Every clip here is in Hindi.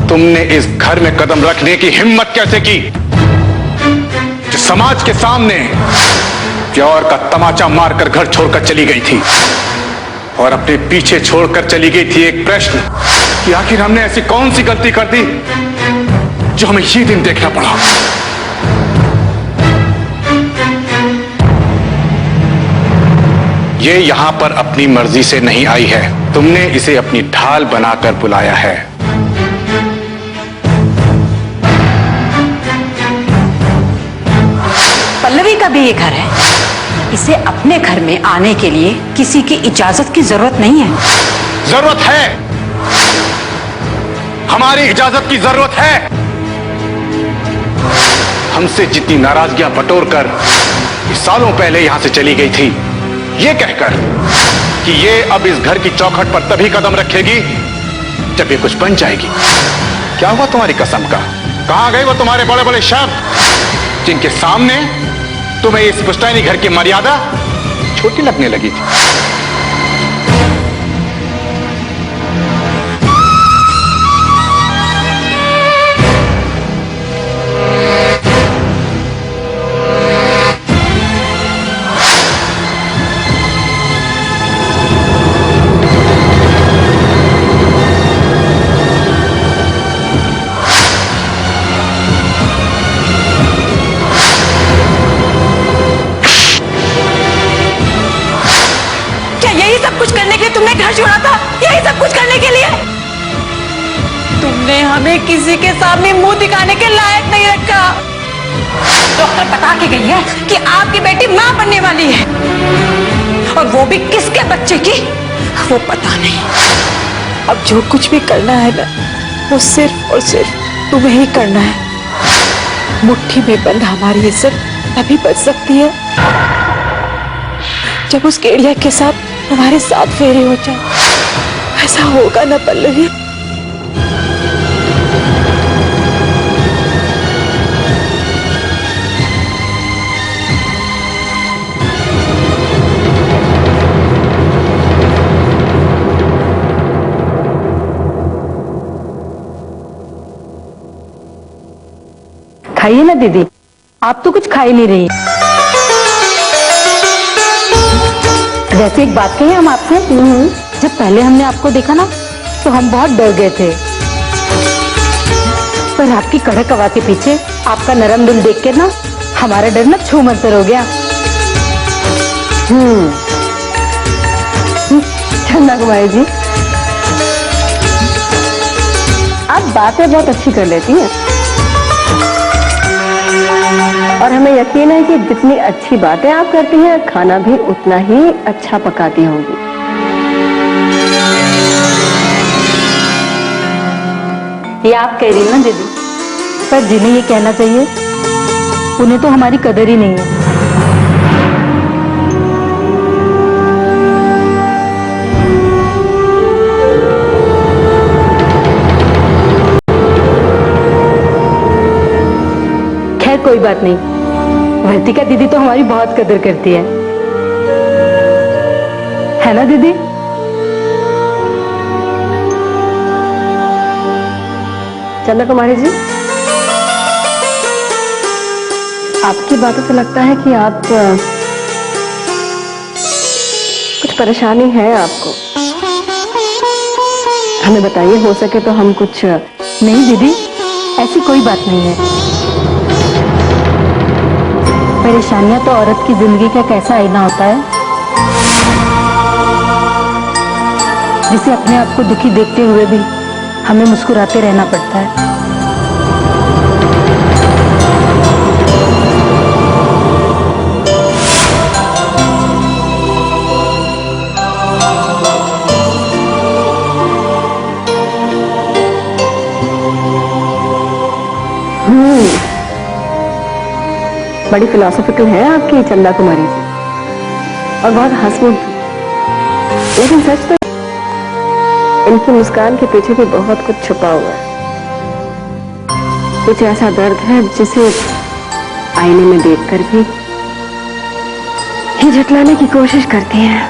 तुमने इस घर में कदम रखने की हिम्मत कैसे की, जो समाज के सामने प्यार का तमाचा मारकर घर छोड़कर चली गई थी और अपने पीछे छोड़कर चली गई थी एक प्रश्न कि आखिर हमने ऐसी कौन सी गलती कर दी जो हमें ये दिन देखना पड़ा। ये यहां पर अपनी मर्जी से नहीं आई है, तुमने इसे अपनी ढाल बनाकर बुलाया है। पल्लवी का भी ये घर है, इसे अपने घर में आने के लिए किसी की इजाजत की जरूरत नहीं है। जरूरत है, हमारी इजाजत की जरूरत है। हमसे जितनी नाराजगियां बटोरकर सालों पहले यहां से चली गई थी, ये कहकर कि ये अब इस घर की चौखट पर तभी कदम रखेगी जब ये कुछ बन जाएगी। क्या हुआ तुम्हारी कसम का? कहां गए वो तुम्हारे बड़े बड़े शब्द जिनके सामने तुम्हें इस पुश्तैनी घर की मर्यादा छोटी लगने लगी थी? तुमने घर छोड़ा था यही सब कुछ करने के लिए? तुमने हमें किसी के सामने मुंह दिखाने के लायक नहीं रखा। डॉक्टर बता के गई है कि आपकी बेटी मां बनने वाली है, और वो भी किसके बच्चे की वो पता नहीं। अब जो कुछ भी करना है ना, वो सिर्फ और सिर्फ तुम्हें ही करना है। मुट्ठी में बंद हमारी इज्जत तभी बच सकती है जब उस गेड़िया के साथ हमारे साथ फेरे हो जाए। ऐसा होगा ना पल्लवी? खाइए ना दीदी, आप तो कुछ खा ही नहीं रही। वैसे एक बात कही हम आपसे, जब पहले हमने आपको देखा ना तो हम बहुत डर गए थे, पर आपकी कड़क आवाज के पीछे आपका नरम दिल देख के ना हमारा डर ना छू मंतर हो गया। चंदा कुमारी जी, आप बातें बहुत अच्छी कर लेती हैं, और हमें यकीन है कि जितनी अच्छी बातें आप करती हैं, खाना भी उतना ही अच्छा पकाती होंगी। ये आप कह रही हैं ना दीदी, पर जिन्हें ये कहना चाहिए उन्हें तो हमारी कदर ही नहीं है। खैर कोई बात नहीं, वर्तिका दीदी तो हमारी बहुत कदर करती है ना दीदी? चंदा कुमारी जी, आपकी बातों से लगता है कि आप कुछ परेशानी है आपको। हमें बताइए, हो सके तो हम कुछ। नहीं दीदी, ऐसी कोई बात नहीं है। परेशानियां तो औरत की जिंदगी का कैसा आईना होता है, जिसे अपने आप को दुखी देखते हुए भी हमें मुस्कुराते रहना पड़ता है। बड़ी फिलोसॉफिकल है आपकी चंदा कुमारी जी, और बहुत हंसमुख भी। लेकिन सच तो इनकी मुस्कान के पीछे भी बहुत कुछ छुपा हुआ है। कुछ ऐसा दर्द है जिसे आईने में देखकर भी ये झुठलाने की कोशिश करती हैं।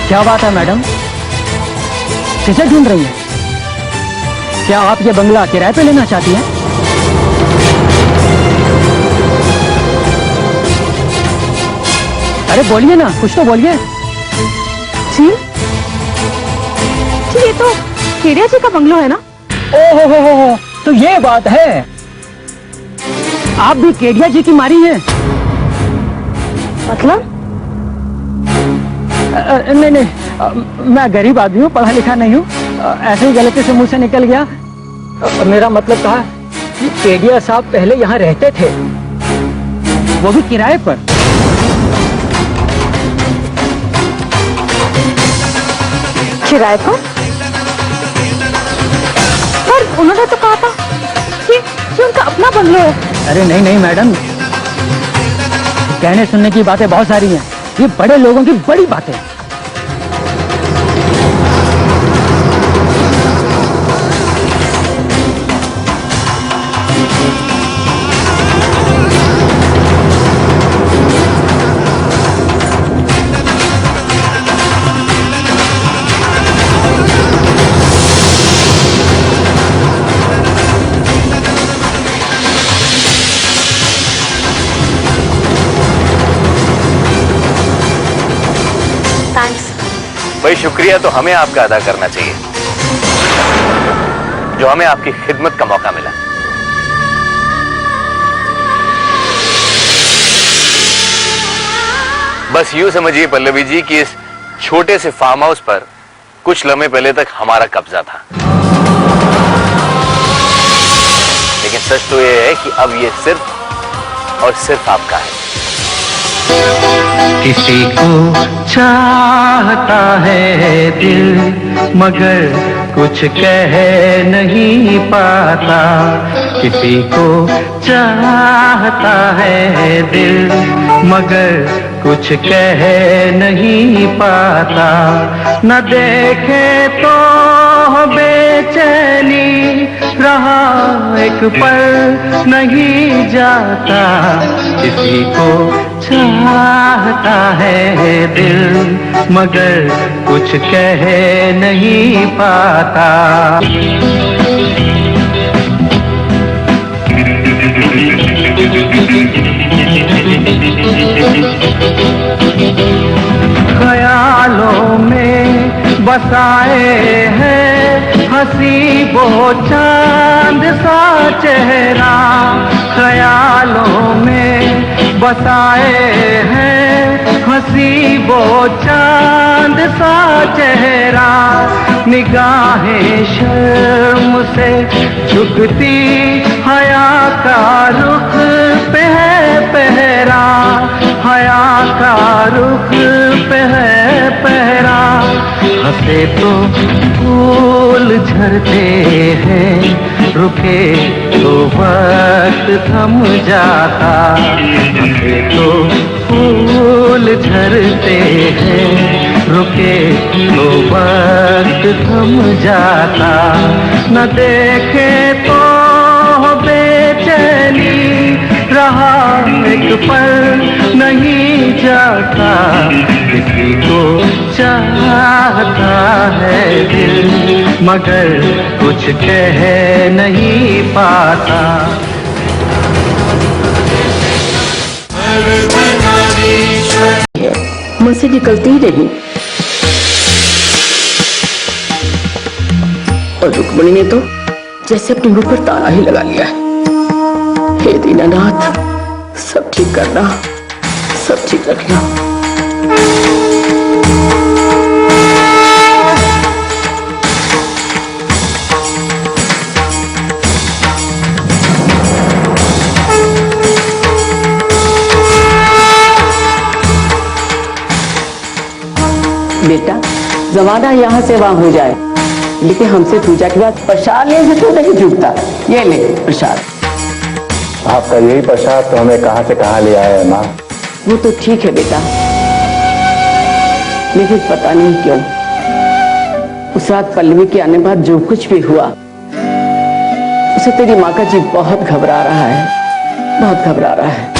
क्या बात है मैडम, किसे ढूंढ रही हैं? क्या आप ये बंगला किराए पे लेना चाहती हैं? अरे बोलिए ना, कुछ तो बोलिए। जी जी, ये तो केडिया जी का बंगलो है ना? ओहो, तो ये बात है, आप भी केडिया जी की मारी हैं? मतलब? नहीं नहीं, मैं गरीब आदमी हूँ, पढ़ा लिखा नहीं हूँ, ऐसे ही गलती से मुंह से निकल गया। मेरा मतलब था कि केडिया साहब पहले यहाँ रहते थे, वो भी किराए पर। किराए पर? पर उन्होंने तो कहा था कि उनका अपना बंगलो है। अरे नहीं नहीं मैडम, कहने सुनने की बातें बहुत सारी हैं, ये बड़े लोगों की बड़ी बातें। भाई शुक्रिया तो हमें आपका अदा करना चाहिए, जो हमें आपकी खिदमत का मौका मिला। बस यूं समझिए पल्लवी जी कि इस छोटे से फार्म हाउस पर कुछ लम्हे पहले तक हमारा कब्जा था, लेकिन सच तो यह है कि अब यह सिर्फ और सिर्फ आपका है। किसी को चाहता है दिल मगर कुछ कह नहीं पाता, किसी को चाहता है दिल मगर कुछ कह नहीं पाता, न देखे तो बेचैनी रहा एक पल नहीं जाता, किसी को चाहता है दिल मगर कुछ कह नहीं पाता। ख्यालों में बसाए हैं हंसी वो चांद सा चेहरा, ख्यालों में बसाए हैं हंसी वो चांद सा चेहरा, निगाहें शर्म से झुकती हया का रुख पे है पहरा, हया का रुख पे है पहरा, हंसे तो फूल झरते हैं रुके तो वक्त थम जाता, हंसे तो फूल झरते हैं रुके तो वक्त थम जाता, न देखे तो बेचैनी रहा एक पल नहीं का किसी को चाहता है दिल, मगर कुछ कह नहीं पाता। मुंह से निकलती ही नहीं। और रुक्मणी ने तो जैसे अपने मुंह पर ताला ही लगा लिया है। हे दीनानाथ, सब ठीक करना, सब ठीक रखना। बेटा, जमाना यहाँ से वहाँ हो जाए, लेकिन हमसे पूजा के बाद प्रसाद लेने से तो नहीं झूठता। ये ले प्रसाद। आपका यही प्रसाद तो हमें कहां से कहां ले आया है माँ। वो तो ठीक है बेटा, लेकिन पता नहीं क्यों उस रात पल्लवी के आने बाद जो कुछ भी हुआ, उसे तेरी माँ का जी बहुत घबरा रहा है, बहुत घबरा रहा है।